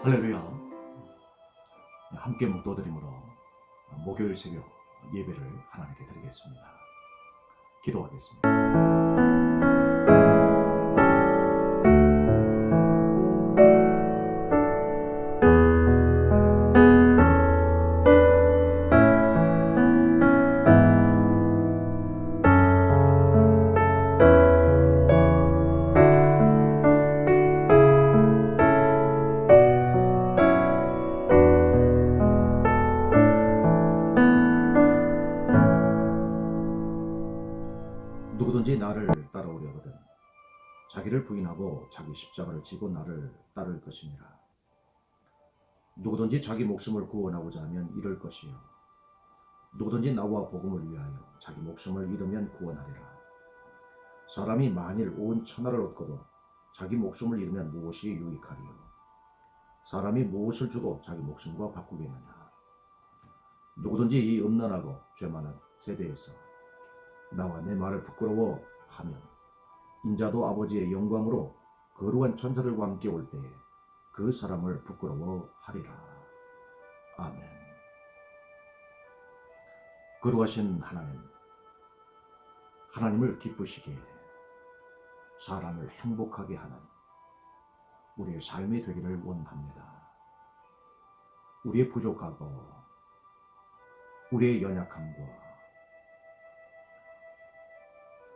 할렐루야. 함께 묵도드림으로 목요일 새벽 예배를 하나님께 드리겠습니다. 기도하겠습니다. 누구든지 나를 따라오려거든 자기를 부인하고 자기 십자가를 지고 나를 따를 것이니라. 누구든지 자기 목숨을 구원하고자 하면 잃을 것이요 누구든지 나와 복음을 위하여 자기 목숨을 잃으면 구원하리라. 사람이 만일 온 천하를 얻고도 자기 목숨을 잃으면 무엇이 유익하리요? 사람이 무엇을 주고 자기 목숨과 바꾸겠느냐? 누구든지 이 음란하고 죄 많은 세대에서 나와 내 말을 부끄러워하면 인자도 아버지의 영광으로 거룩한 천사들과 함께 올 때에 그 사람을 부끄러워하리라. 아멘. 거룩하신 하나님을 기쁘시게 사람을 행복하게 하는 우리의 삶이 되기를 원합니다. 우리의 부족하고 우리의 연약함과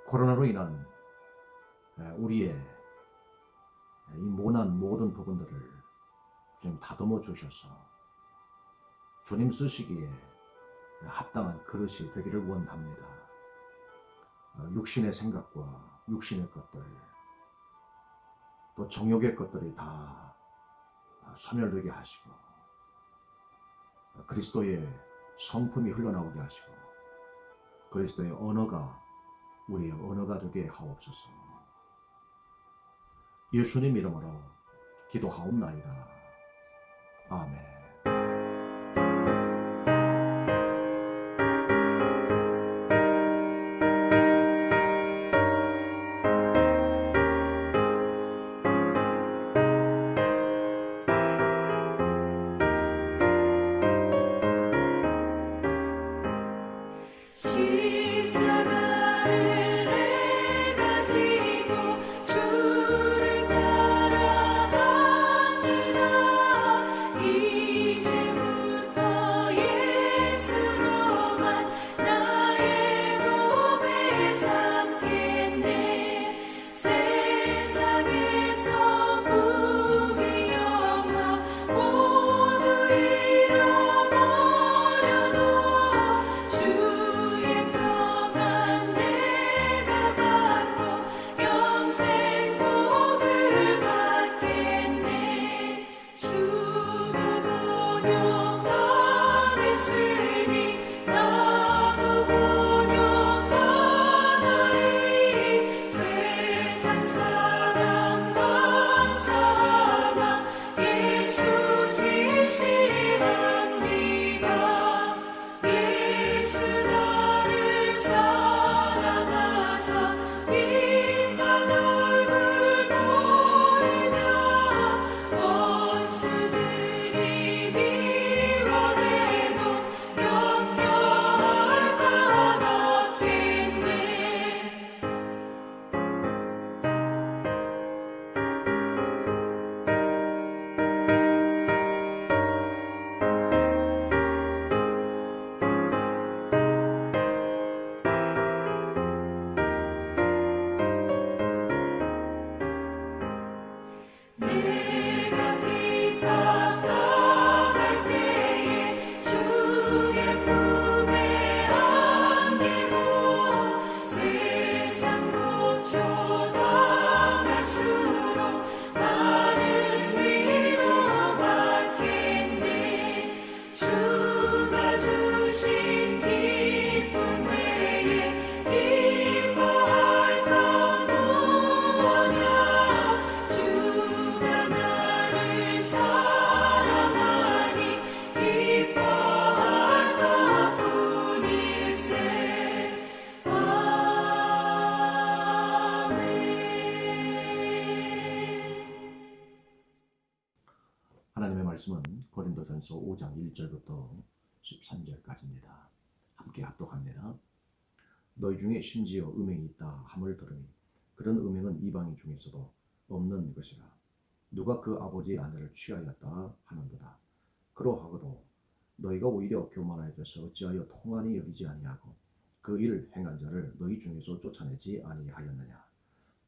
코로나로 인한 우리의 이 모난 모든 부분들을 주님 다듬어 주셔서 주님 쓰시기에 합당한 그릇이 되기를 원합니다. 육신의 생각과 육신의 것들 또 정욕의 것들이 다 소멸되게 하시고 그리스도의 성품이 흘러나오게 하시고 그리스도의 언어가 우리의 언어가 되게 하옵소서. 예수님 이름으로 기도하옵나이다. 아멘. 십자가를 내가 지고 주를 따라갑니다. 이 말씀은 고린도전서 5장 1절부터 13절까지입니다. 함께 합독합니다. 너희 중에 심지어 음행이 있다 함을 들으니 그런 음행은 이방인 중에서도 없는 것이라. 누가 그 아버지의 아내를 취하였다 하는도다. 그러하고도 너희가 오히려 교만하여져서 어찌하여 통한이 여기지 아니하고 그 일을 행한 자를 너희 중에서 쫓아내지 아니하였느냐.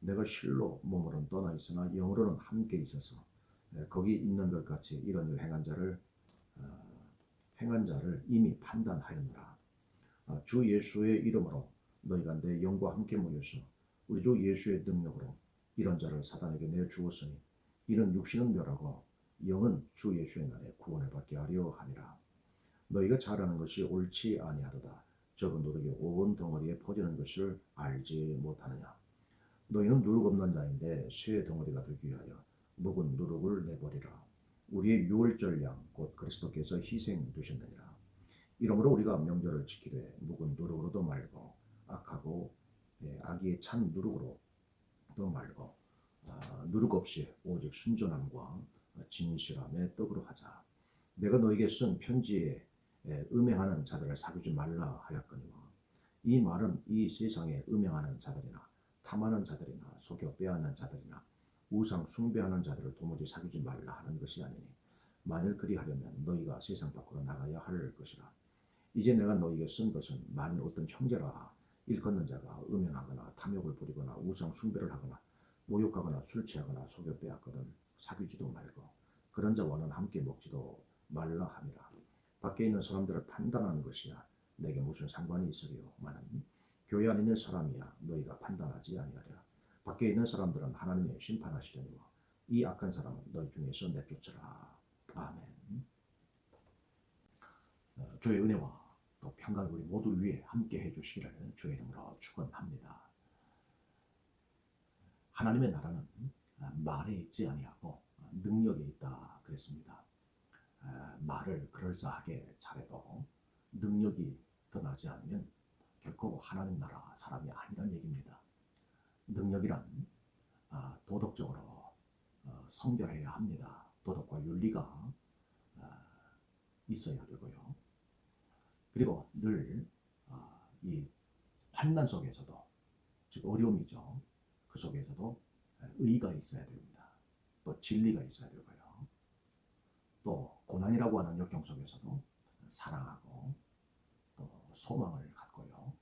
내가 실로 몸으로는 떠나 있으나 영으로는 함께 있어서 거기 있는 것 같이 이런 일 행한 자를 이미 판단하였노라. 주 예수의 이름으로 너희가 내 영과 함께 모여서 우리 주 예수의 능력으로 이런 자를 사단에게 내주었으니 이는 육신은 멸하고 영은 주 예수의 날에 구원을 받게 하려 함이라. 너희가 잘하는 것이 옳지 아니하도다. 적은 누룩이 온 덩어리에 퍼지는 것을 알지 못하느냐. 너희는 누룩 없는 자인데 새 덩어리가 되기 위하여 묵은 누룩을 내버리라. 우리의 유월절 양 곧 그리스도께서 희생되셨느니라. 이러므로 우리가 명절을 지키되 묵은 누룩으로도 말고 악하고 악의에 찬 누룩으로도 말고 누룩 없이 오직 순전함과 진실함의 떡으로 하자. 내가 너에게 쓴 편지에 음행하는 자들을 사귀지 말라 하였거니와 이 말은 이 세상에 음행하는 자들이나 탐하는 자들이나 속여 빼앗는 자들이나 우상 숭배하는 자들을 도무지 사귀지 말라 하는 것이 아니니 만일 그리하려면 너희가 세상 밖으로 나가야 할 것이라. 이제 내가 너희에게 쓴 것은 만일 어떤 형제라 일컫는 자가 음행하거나 탐욕을 부리거나 우상 숭배를 하거나 모욕하거나 술 취하거나 속여 빼앗거든 사귀지도 말고 그런 자와는 함께 먹지도 말라 함이라. 밖에 있는 사람들을 판단하는 것이야 내게 무슨 상관이 있으리요마는 교회 안에 있는 사람이야 너희가 판단하지 아니하리라. 밖에 있는 사람들은 하나님의 심판하시려니와 이 악한 사람은 너희 중에서 내쫓으라. 아멘. 주의 은혜와 또 평강이 우리 모두 위에 함께 해주시기를 주의 이름으로 축원합니다. 하나님의 나라는 말에 있지 아니하고 능력에 있다 그랬습니다. 말을 그럴싸하게 잘해도 능력이 드러나지 않으면 결코 하나님 나라 사람이 아니란 얘기입니다. 능력이란 도덕적으로 성결해야 합니다. 도덕과 윤리가 있어야 되고요. 그리고 늘 이 환난 속에서도 즉 어려움이죠. 그 속에서도 의가 있어야 됩니다. 또 진리가 있어야 되고요. 또 고난이라고 하는 역경 속에서도 사랑하고 또 소망을 갖고요.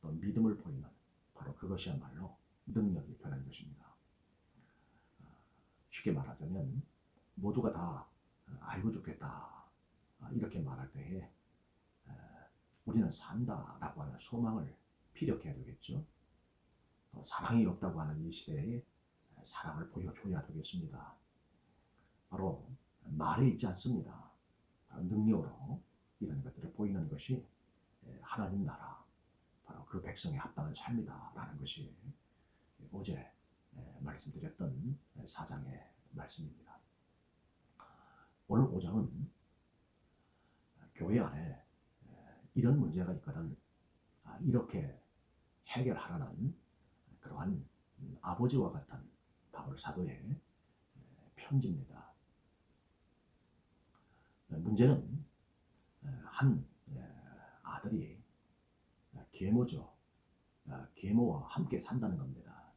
또 믿음을 보이는 바로 그것이야말로 능력이 되는 것입니다. 쉽게 말하자면 모두가 다 아이고 죽겠다 이렇게 말할 때에 우리는 산다라고 하는 소망을 피력해야 되겠죠. 또 사랑이 없다고 하는 이 시대에 사랑을 보여줘야 되겠습니다. 바로 말에 있지 않습니다. 바로 능력으로 이런 것들을 보이는 것이 하나님 나라, 바로 그 백성에 합당한 삶이다라는 것이 어제 말씀드렸던 4장의 말씀입니다. 오늘 5장은 교회 안에 이런 문제가 있거든 이렇게 해결하라는 그러한 아버지와 같은 바울 사도의 편지입니다. 문제는 한 아들이 계모죠. 계모와 함께 산다는 겁니다.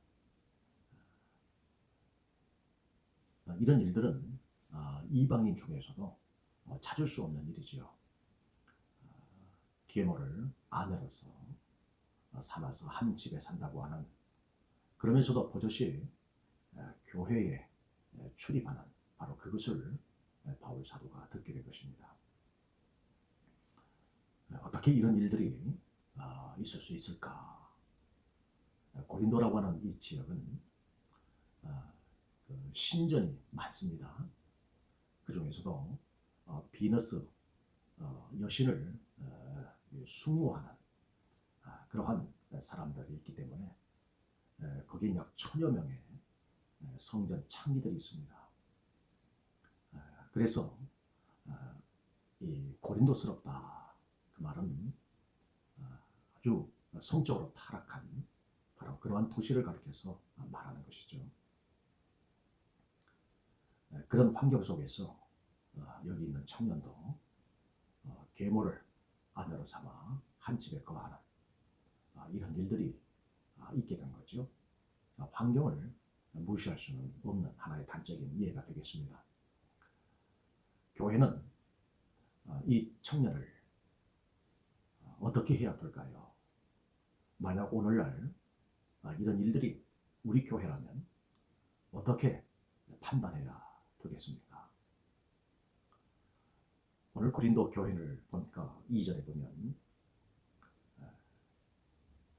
이런 일들은 이방인 중에서도 찾을 수 없는 일이지요. 계모를 아내로서 삼아서 한 집에 산다고 하는, 그러면서도 버젓이 교회에 출입하는 바로 그것을 바울 사도가 듣게 된 것입니다. 어떻게 이런 일들이 있을 수 있을까? 고린도라고 하는 이 지역은 그 신전이 많습니다. 그 중에서도 비너스 여신을 숭모하는 그러한 사람들이 있기 때문에 거기에 약 1000여 명의 성전 창기들이 있습니다. 그래서 이 고린도스럽다 그 말은 아주 성적으로 타락한 바로 그러한 도시를 가리켜서 말하는 것이죠. 그런 환경 속에서 여기 있는 청년도 계모를 아내로 삼아 한 집에 거하는 이런 일들이 있게 된 거죠. 환경을 무시할 수는 없는 하나의 단적인 예가 되겠습니다. 교회는 이 청년을 어떻게 해야 될까요? 만약 오늘날 이런 일들이 우리 교회라면 어떻게 판단해야 되겠습니까? 오늘 고린도 교회를 보니까 2절에 보면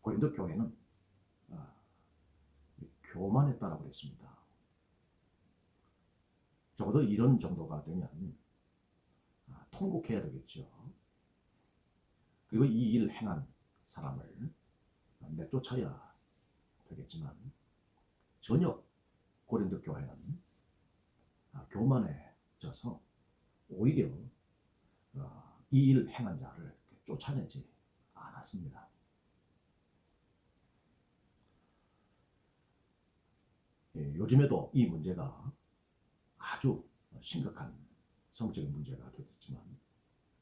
고린도 교회는 교만했다라고 그랬습니다. 적어도 이런 정도가 되면 통곡해야 되겠죠. 그리고 이 일 행한 사람을 내쫓아야 되겠지만 전혀 고린도 교회는 교만해져서 오히려 이 일 행한 자를 쫓아내지 않았습니다. 요즘에도 이 문제가 아주 심각한 성적인 문제가 되겠지만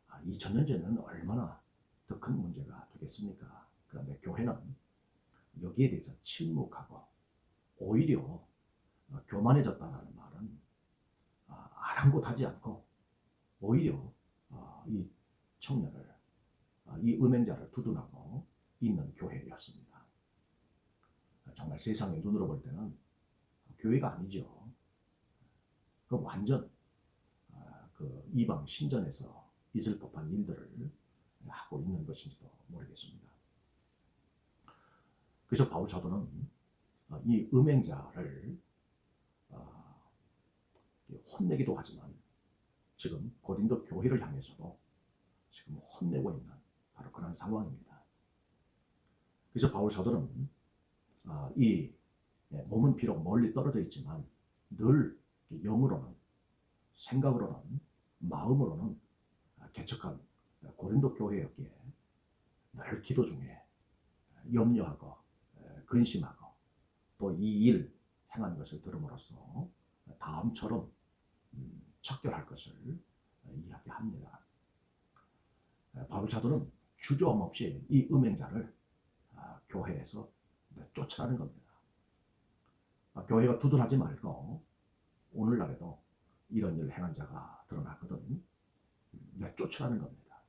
2000년 전에는 얼마나 더 큰 문제가 되겠습니까? 그런데 교회는 여기에 대해서 침묵하고 오히려 교만해졌다는 말은 아랑곳하지 않고 오히려 이 청년을 이 음행자를 두둔하고 있는 교회였습니다. 정말 세상의 눈으로 볼 때는 교회가 아니죠. 그 완전 그 이방 신전에서 있을 법한 일들을 하고 있는 것인지도 모르겠습니다. 그래서 바울 사도는 이 음행자를 혼내기도 하지만 지금 고린도 교회를 향해서도 지금 혼내고 있는 바로 그런 상황입니다. 그래서 바울 사도는 이 몸은 비록 멀리 떨어져 있지만 늘 영으로는 생각으로는 마음으로는 개척한 고린도 교회였기에 늘 기도 중에 염려하고 근심하고 또 이 일 행한 것을 들음으로써 다음처럼 척결할 것을 이야기합니다. 바울 사도는 주저함 없이 이 음행자를 교회에서 쫓으라는 겁니다. 교회가 두둔하지 말고 오늘날에도 이런 일을 행한 자가 드러나거든 쫓으라는 겁니다.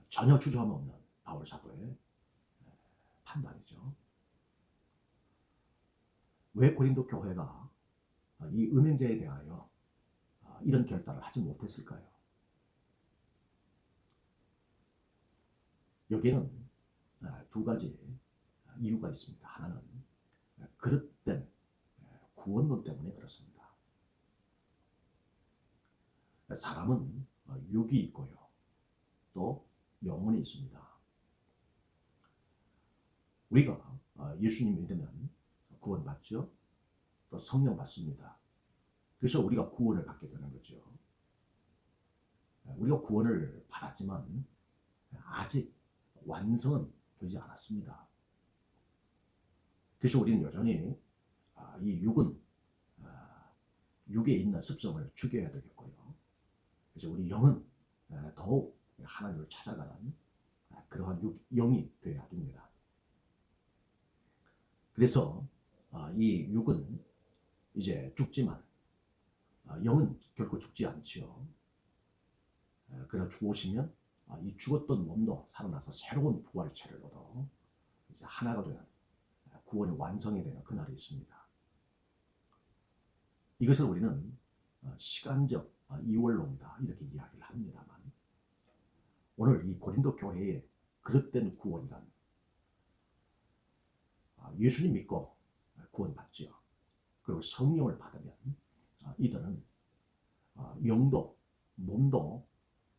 전혀 주저함 없는 바울 사도의 판단이죠. 왜 고린도 교회가 이 음행자에 대하여 이런 결단을 하지 못했을까요? 여기에는 두 가지 이유가 있습니다. 하나는 그릇된 구원론 때문에 그렇습니다. 사람은 육이 있고요. 또 영혼이 있습니다. 우리가 예수님 믿으면 구원받죠. 또 성령 받습니다. 그래서 우리가 구원을 받게 되는 거죠. 우리가 구원을 받았지만 아직 완성은 되지 않았습니다. 그래서 우리는 여전히 이 육에 있는 습성을 죽여야 되겠고요. 그래서 우리 영은 더욱 하나님을 찾아가는 그러한 영이 되어야 됩니다. 그래서 이 육은 이제 죽지만 영은 결코 죽지 않지요. 그러나 죽으시면 이 죽었던 몸도 살아나서 새로운 부활체를 얻어 이제 하나가 되는 구원의 완성이 되는 그날이 있습니다. 이것을 우리는 시간적 이원론이다 이렇게 이야기를 합니다만 오늘 이 고린도 교회의 그릇된 구원이란 예수님 믿고 구원받지요. 그리고 성령을 받으면 이들은 영도 몸도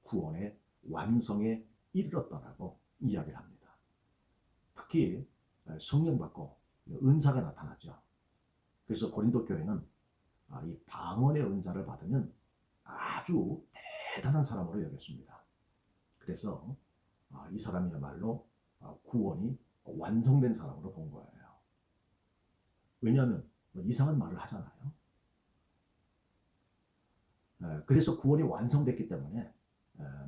구원의 완성에 이르렀다라고 이야기를 합니다. 특히 성령 받고 은사가 나타나죠. 그래서 고린도 교회는 이 방언의 은사를 받으면 아주 대단한 사람으로 여겼습니다. 그래서 이 사람이야말로 구원이 완성된 사람으로 본 거예요. 왜냐하면 이상한 말을 하잖아요. 그래서 구원이 완성됐기 때문에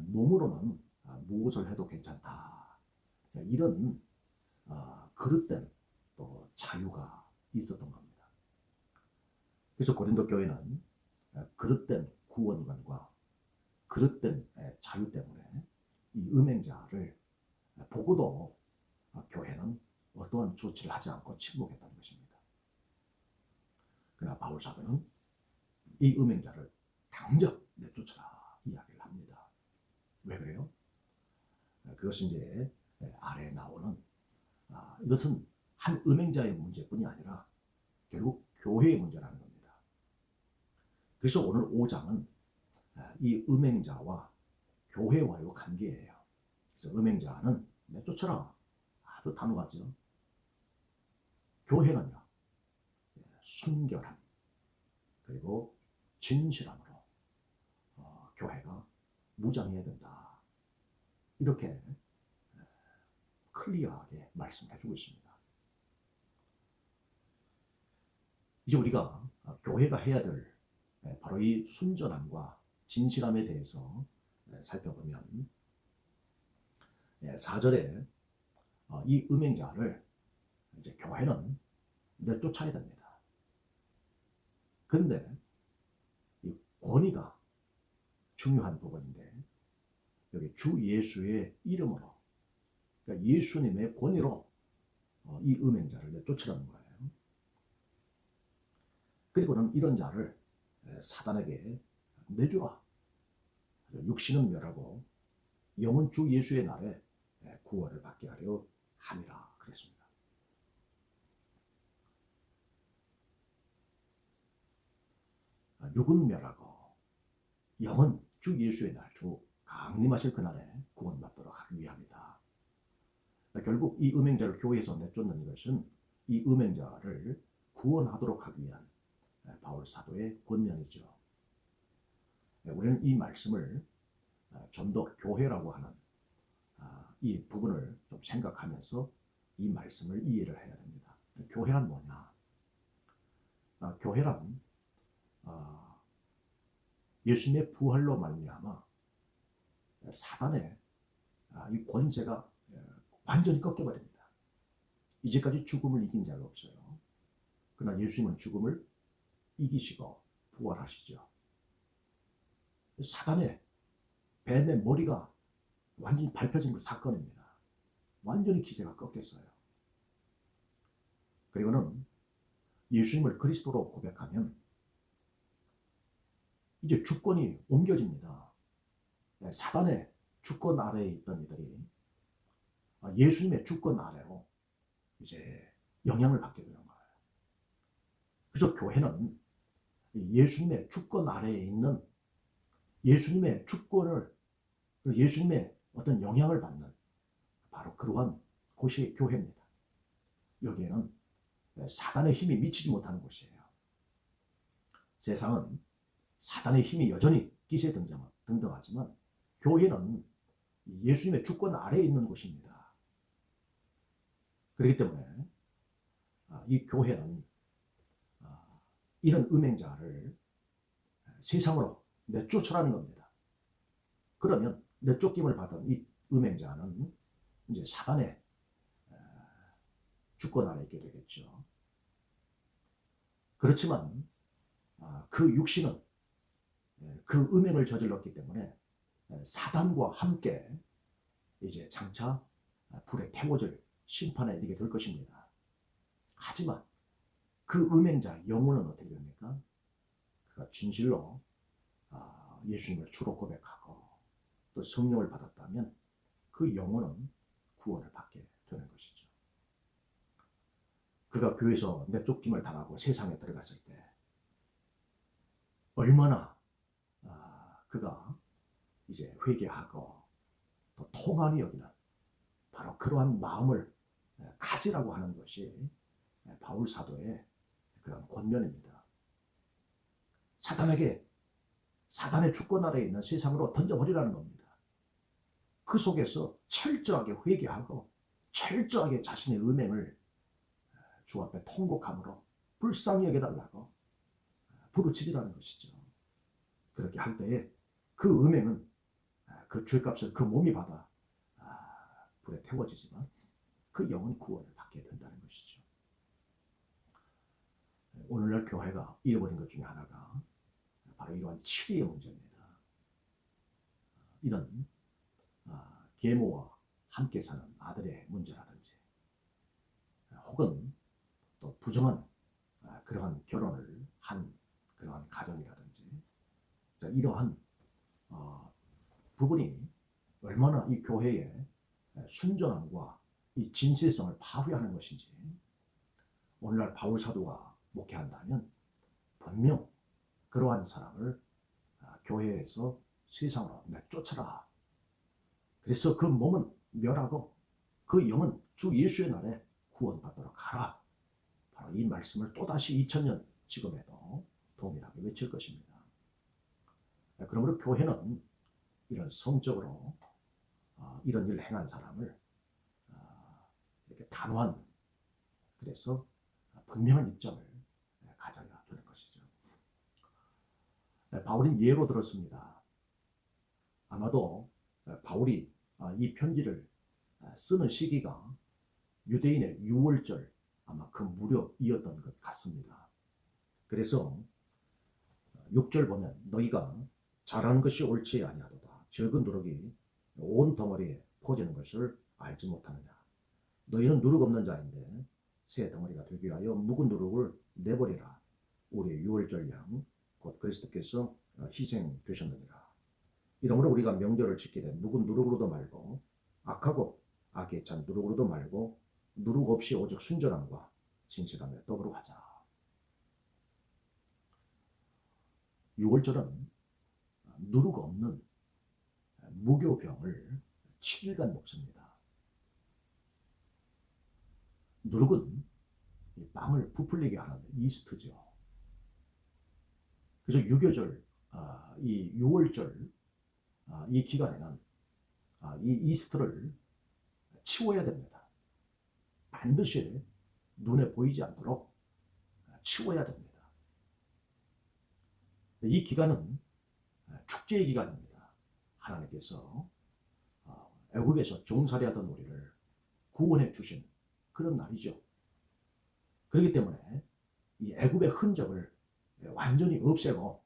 몸으로는 무엇을 해도 괜찮다. 이런 그릇된 또 자유가 있었던 겁니다. 그래서 고린도 교회는 그릇된 구원관과 그릇된 자유 때문에 이 음행자를 보고도 교회는 어떠한 조치를 하지 않고 침묵했다는 것입니다. 그러나 바울 사도는 이 음행자를 당장 내쫓아라 이야기를 합니다. 왜 그래요? 그것은 이제 아래에 나오는 이것은 한 음행자의 문제뿐이 아니라 결국 교회의 문제라는 겁니다. 그래서 오늘 5장은 이 음행자와 교회와의 관계예요. 그래서 음행자는 내쫓아라. 아주 단호하죠. 교회는요, 순결함 그리고 진실함으로 교회가 무장해야 된다. 이렇게 클리어하게 말씀해주고 있습니다. 이제 우리가 교회가 해야 될 바로 이 순전함과 진실함에 대해서 살펴보면 4절에 이 음행자를 이제 교회는 내쫓아야 됩니다. 근데 이 권위가 중요한 부분인데 여기 주 예수의 이름으로 그러니까 예수님의 권위로 이 음행자를 내쫓으라는 거예요. 그리고는 이런 자를 사단에게 내주라. 육신은 멸하고 영은 주 예수의 날에 구원을 받게 하려 함이라 그랬습니다. 육은 멸하고 영은 주 예수의 날, 주 강림하실 그날에 구원받도록 하기 위함이다. 결국 이 음행자를 교회에서 내쫓는 것은 이 음행자를 구원하도록 하기 위한 바울 사도의 권면이죠. 우리는 이 말씀을 좀 더 교회라고 하는 이 부분을 좀 생각하면서 이 말씀을 이해를 해야 됩니다. 교회란 뭐냐? 교회란 예수님의 부활로 말미암아 사단의 이 권세가 완전히 꺾여버립니다. 이제까지 죽음을 이긴 자가 없어요. 그러나 예수님은 죽음을 이기시고 부활하시죠. 사단의 뱀의 머리가 완전히 밟혀진 그 사건입니다. 완전히 기세가 꺾였어요. 그리고는 예수님을 그리스도로 고백하면 이제 주권이 옮겨집니다. 사단의 주권 아래에 있던 이들이 예수님의 주권 아래로 이제 영향을 받게 되는 거예요. 그래서 교회는 예수님의 주권 아래에 있는 예수님의 주권을 예수님의 어떤 영향을 받는 바로 그러한 곳이 교회입니다. 여기에는 사단의 힘이 미치지 못하는 곳이에요. 세상은 사단의 힘이 여전히 기세등등하지만 교회는 예수님의 주권 아래에 있는 곳입니다. 그렇기 때문에 이 교회는 이런 음행자를 세상으로 내쫓으라는 겁니다. 그러면 내쫓김을 받은 이 음행자는 이제 사단의 주권 아래 있게 되겠죠. 그렇지만 그 육신은 그 음행을 저질렀기 때문에 사단과 함께 이제 장차 불에 태워질 심판에 이르게 될 것입니다. 하지만 그 음행자 영혼은 어떻게 됩니까? 그가 진실로 예수님을 주로 고백하고 또 성령을 받았다면 그 영혼은 구원을 받게 되는 것이죠. 그가 교회에서 내쫓김을 당하고 세상에 들어갔을 때 얼마나 그가 이제 회개하고 또 통한이 여기는 바로 그러한 마음을 가지라고 하는 것이 바울 사도의 그런 권면입니다. 사단의 주권 아래에 있는 세상으로 던져버리라는 겁니다. 그 속에서 철저하게 회개하고 철저하게 자신의 음행을 주 앞에 통곡함으로 불쌍히 여겨달라고 부르짖으라는 것이죠. 그렇게 할 때에 그 음행은 그 죄값을 그 몸이 받아 불에 태워지지만 그 영은 구원을 받게 된다는 것이죠. 오늘날 교회가 잃어버린 것 중에 하나가 바로 이러한 치리의 문제입니다. 이런 계모와 함께 사는 아들의 문제라든지 혹은 또 부정한 그러한 결혼을 한 그러한 가정이라든지 이러한 부분이 얼마나 이 교회의 순전함과 이 진실성을 파괴하는 것인지 오늘날 바울 사도가 목회한다면 분명 그러한 사람을 교회에서 세상으로 내쫓아라. 그래서 그 몸은 멸하고 그 영은 주 예수의 날에 구원받도록 하라. 바로 이 말씀을 또다시 2000년 지금에도 동일하게 외칠 것입니다. 그러므로 교회는 이런 성적으로 이런 일을 행한 사람을 이렇게 단호한 그래서 분명한 입장을 가져야 되는 것이죠. 바울은 예로 들었습니다. 아마도 바울이 이 편지를 쓰는 시기가 유대인의 6월절 아마 그 무렵이었던 것 같습니다. 그래서 6절 보면 너희가 잘하는 것이 옳지 아니하도다. 적은 누룩이 온 덩어리에 퍼지는 것을 알지 못하느냐. 너희는 누룩 없는 자인데 새 덩어리가 되기 위하여 묵은 누룩을 내버리라. 우리의 6월절 양 곧 그리스도께서 희생되셨느니라. 이러므로 우리가 명절을 지키되 묵은 누룩으로도 말고 악하고 악에 찬 누룩으로도 말고 누룩 없이 오직 순전함과 진실함의 떡으로 하자. 6월절은 누룩 없는 무교병을 7일간 먹습니다. 누룩은 빵을 부풀리게 하는 이스트죠. 그래서 유교절, 이 6월절 이 기간에는 이 이스트를 치워야 됩니다. 반드시 눈에 보이지 않도록 치워야 됩니다. 이 기간은 축제의 기간입니다. 하나님께서 애굽에서 종살이하던 우리를 구원해 주신 그런 날이죠. 그렇기 때문에 이 애굽의 흔적을 완전히 없애고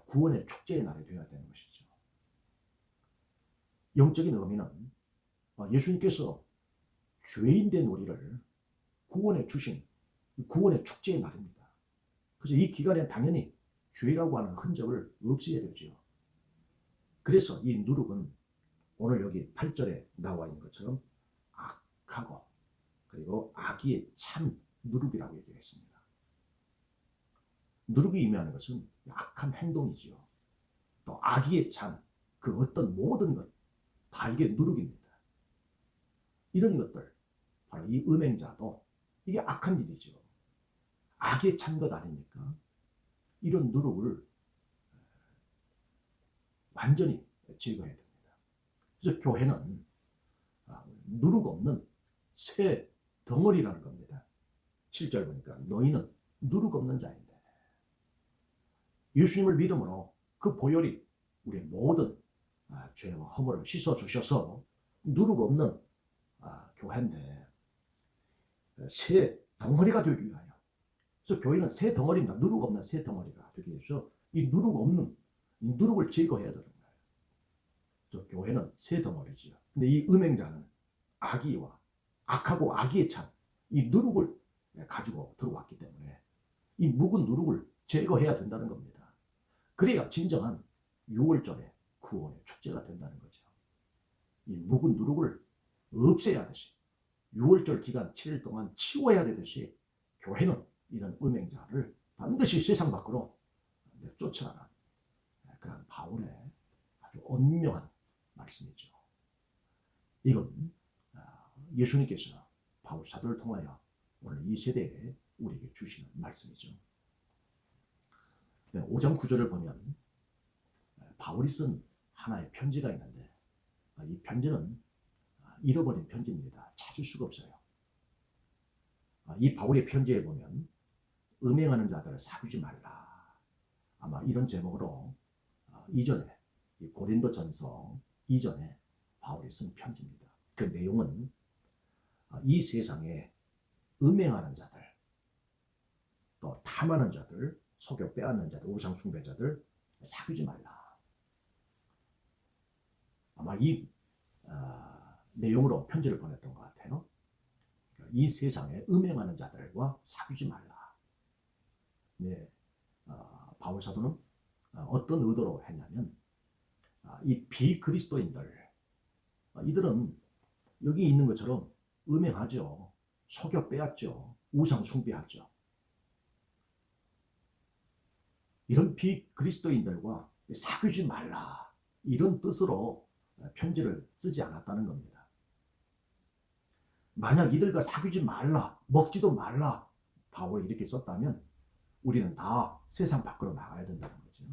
구원의 축제의 날이 되어야 되는 것이죠. 영적인 의미는 예수님께서 죄인된 우리를 구원해 주신 구원의 축제의 날입니다. 그래서 이 기간에 당연히 죄라고 하는 흔적을 없애야 되죠. 그래서 이 누룩은 오늘 여기 8절에 나와 있는 것처럼 악하고 그리고 악의에 찬 누룩이라고 얘기했습니다. 누룩이 의미하는 것은 악한 행동이지요. 또 악의에 찬 그 어떤 모든 것 다 이게 누룩입니다. 이런 것들 바로 이 음행자도 이게 악한 일이죠. 악에 찬 것 아닙니까? 이런 누룩을 완전히 제거해야 됩니다. 그래서 교회는 누룩 없는 새 덩어리라는 겁니다. 7절 보니까 너희는 누룩 없는 자인데 예수님을 믿음으로 그 보혈이 우리의 모든 죄와 허물을 씻어주셔서 누룩 없는 교회인데 새 덩어리가 되기 위하여 그래서 교회는 새 덩어리입니다. 누룩 없는 새 덩어리가 되기 위해서 이 누룩 없는 이 누룩을 제거해야 되는 거예요. 그래서 교회는 새 덩어리지요. 근데 이 음행자는 악의와 악하고 악의에 찬 이 누룩을 가지고 들어왔기 때문에 이 묵은 누룩을 제거해야 된다는 겁니다. 그래야 진정한 6월절의 구원의 축제가 된다는 거죠. 이 묵은 누룩을 없애야 하듯이 6월절 기간 7일 동안 치워야 되듯이 교회는 이런 음행자를 반드시 세상 밖으로 쫓아가는 그런 바울의 아주 엄명한 말씀이죠. 이건 예수님께서 바울 사도를 통하여 오늘 이 세대에 우리에게 주시는 말씀이죠. 5장 9절을 보면 바울이 쓴 하나의 편지가 있는데 이 편지는 잃어버린 편지입니다. 찾을 수가 없어요. 이 바울의 편지에 보면 음행하는 자들을 사귀지 말라. 아마 이런 제목으로 이전에 이 고린도전서 이전에 바울이 쓴 편지입니다. 그 내용은 이 세상에 음행하는 자들, 또 탐하는 자들, 속여 빼앗는 자들, 우상 숭배자들 사귀지 말라. 아마 이 내용으로 편지를 보냈던 것 같아요. 이 세상에 음행하는 자들과 사귀지 말라. 네, 바울 사도는 어떤 의도로 했냐면 이 비그리스도인들, 이들은 여기 있는 것처럼 음행하죠. 속여 빼앗죠. 우상 숭배하죠. 이런 비그리스도인들과 사귀지 말라. 이런 뜻으로 편지를 쓰지 않았다는 겁니다. 만약 이들과 사귀지 말라, 먹지도 말라, 바울이 이렇게 썼다면 우리는 다 세상 밖으로 나가야 된다는 거죠.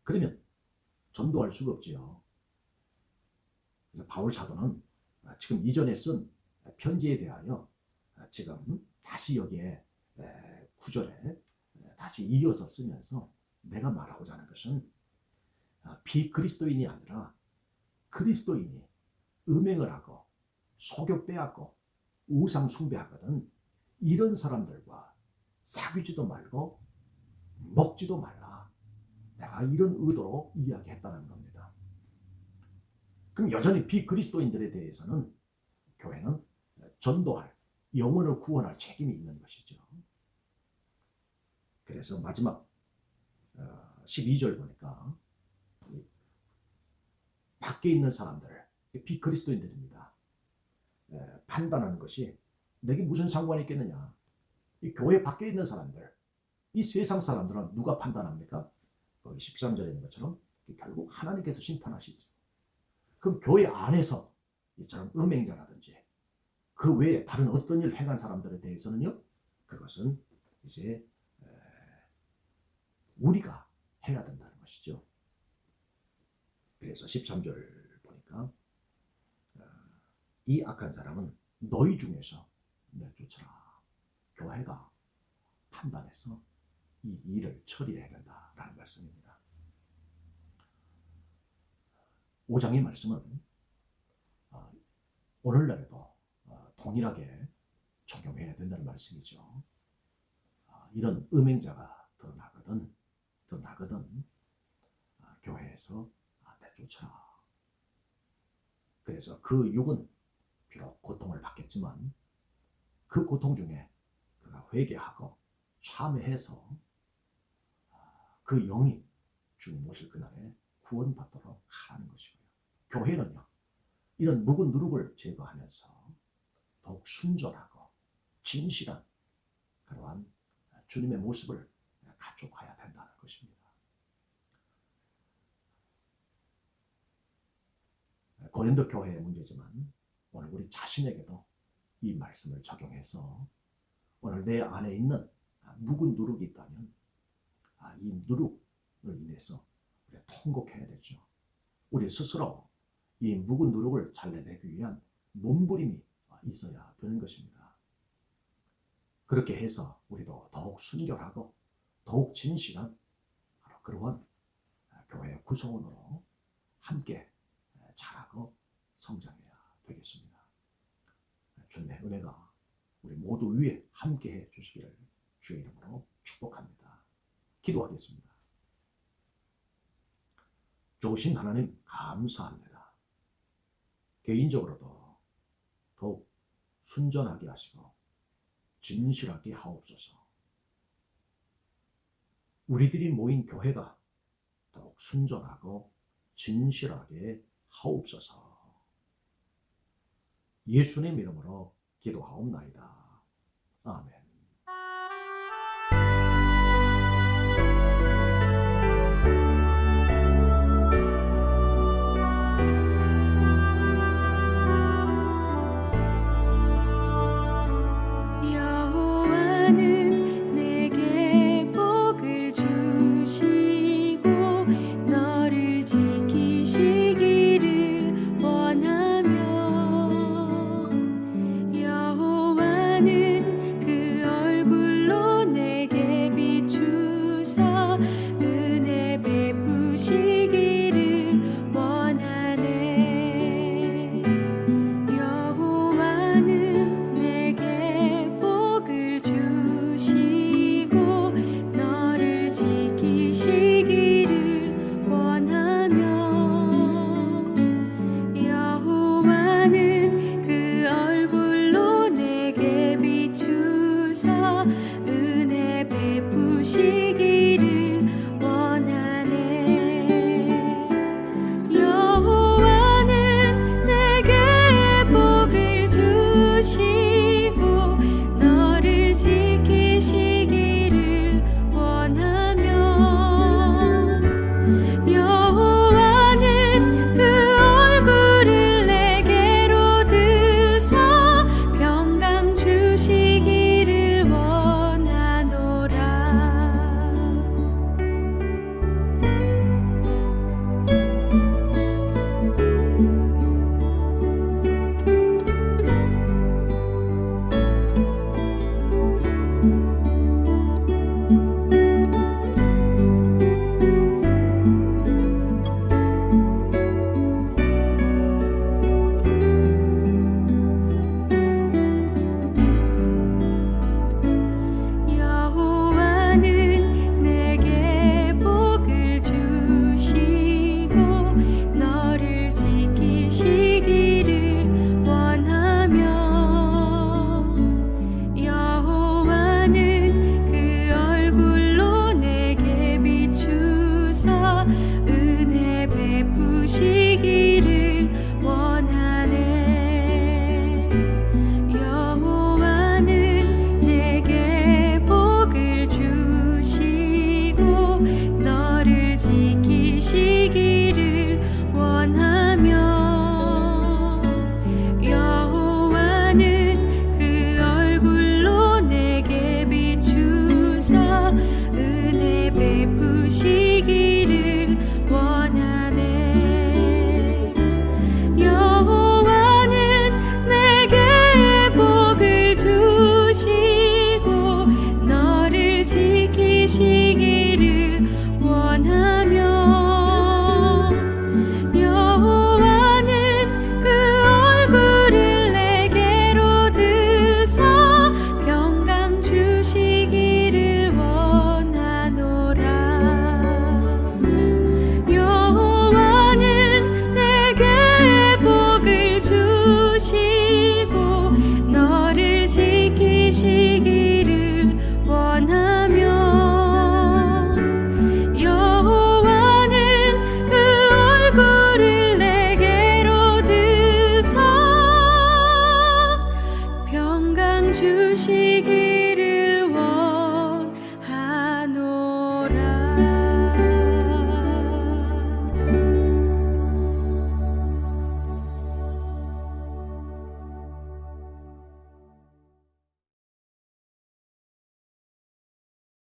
그러면 전도할 수가 없지요. 그래서 바울 사도는 지금 이전에 쓴 편지에 대하여 지금 다시 여기에 9절에 다시 이어서 쓰면서 내가 말하고자 하는 것은 비그리스도인이 아니라 그리스도인이 음행을 하고 속여 빼앗고 우상 숭배하거든 이런 사람들과 사귀지도 말고 먹지도 말라. 내가 이런 의도로 이야기했다는 겁니다. 그럼 여전히 비그리스도인들에 대해서는 교회는 전도할, 영혼을 구원할 책임이 있는 것이죠. 그래서 마지막 12절 보니까 밖에 있는 사람들, 비그리스도인들입니다. 판단하는 것이 내게 무슨 상관이 있겠느냐. 이 교회 밖에 있는 사람들, 이 세상 사람들은 누가 판단합니까? 거기 13절에 있는 것처럼 결국 하나님께서 심판하시죠. 그럼 교회 안에서 이처럼 음행자라든지 그 외에 다른 어떤 일을 행한 사람들에 대해서는요, 그것은 이제 우리가 해야 된다는 것이죠. 그래서 13절 보니까 이 악한 사람은 너희 중에서 내쫓으라. 교회가 판단해서 이 일을 처리해야 된다라는 말씀입니다. 5장의 말씀은 오늘날에도 동일하게 적용해야 된다는 말씀이죠. 이런 음행자가 드러나거든 교회에서 내쫓아라. 그래서 그 육은 비록 고통을 받겠지만 그 고통 중에 그가 회개하고 참회해서 그 영이 주님 오실 그날에 구원받도록 하라는 것이고요. 교회는요, 이런 묵은 누룩을 제거하면서 더욱 순전하고 진실한 그러한 주님의 모습을 갖춰가야 된다는 것입니다. 고린도 교회의 문제지만 오늘 우리 자신에게도 이 말씀을 적용해서 오늘 내 안에 있는 묵은 누룩이 있다면 이 누룩을 인해서 우리가 통곡해야 되죠. 우리 스스로 이 묵은 누룩을 잘라내기 위한 몸부림이 있어야 되는 것입니다. 그렇게 해서 우리도 더욱 순결하고 더욱 진실한 그러한 교회의 구성원으로 함께 자라고 성장해야 되겠습니다. 주님의 은혜가 우리 모두 위에 함께해 주시기를 주의 이름으로 축복합니다. 기도하겠습니다. 좋으신 하나님 감사합니다. 개인적으로도 더욱 순전하게 하시고 진실하게 하옵소서. 우리들이 모인 교회가 더욱 순전하고 진실하게 하옵소서. 예수님 이름으로 기도하옵나이다. 아멘. 여호와는 내게 복을 주시고 너를 지키시기를 원하며 여호와는 그 주시기